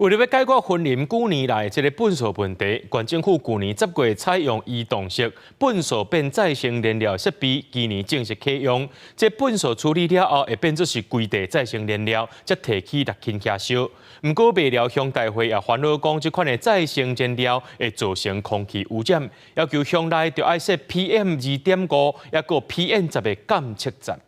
为了要解决森林几年来这个粪扫问题，县政府去年10月采用移动式粪扫变再生燃料设备，今年正式启用。这粪扫处理了后，会变作是规地再生燃料，才提起来轻下烧。不过，未了乡大会也烦恼讲，这款的再生燃料会造成空气污染，要求乡内要爱设 PM2.5，也个 PM10的监测站。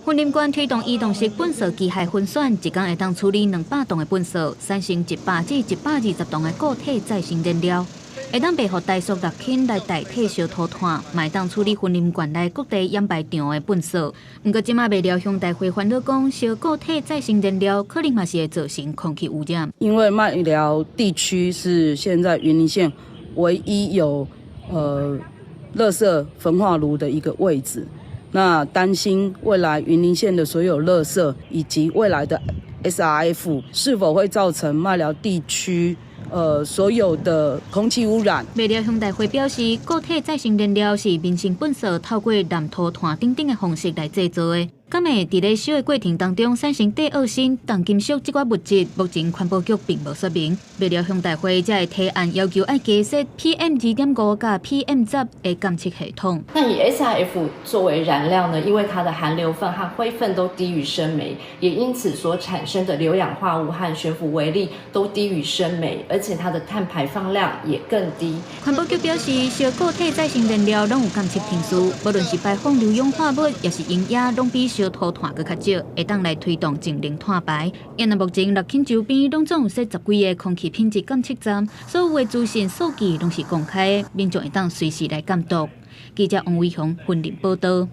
森林馆推动移动式粪扫机械分选，一天会当处理200吨的粪扫，产生100至120吨的固体再生燃料，会当备予大塑料轻来代替烧土炭，嘛会当处理森林馆内各地掩埋场的粪扫。不过，即马未了乡大会烦恼讲，烧固体再生燃料可能嘛是会造成空气污染。因为麦寮地区是现在云林县唯一有垃圾焚化炉的一个位置。 那担心未来云林县的所有垃圾以及未来的 SRF 是否会造成麦寮地区所有的空气污染？未了乡大会表示，固体再生燃料是民生粪扫透过燃土炭等等的方式来制造的。 敢会伫咧烧的过程当中产生第二性、重金属这款物质，目前环保局并无说明。为了乡大会才会提案要求，爱加设 PM2.5加 PM10的监测系统。那以 SRF 作为燃料呢？因为它的含硫分和灰分都低于生煤，也因此所产生的硫氧化物和悬浮微粒都低于生煤，而且它的碳排放量也更低。环保局表示，烧固体再生燃料拢有监测频数，无论是排放硫氧化物，也是烟液，拢比烧土炭更较少，会当来推动净零碳排。因为目前6轻周边拢总有设10几个空气品质监测站，所有的资讯数据拢是公开的，民众会当随时来监督。记者王伟雄，云林报道。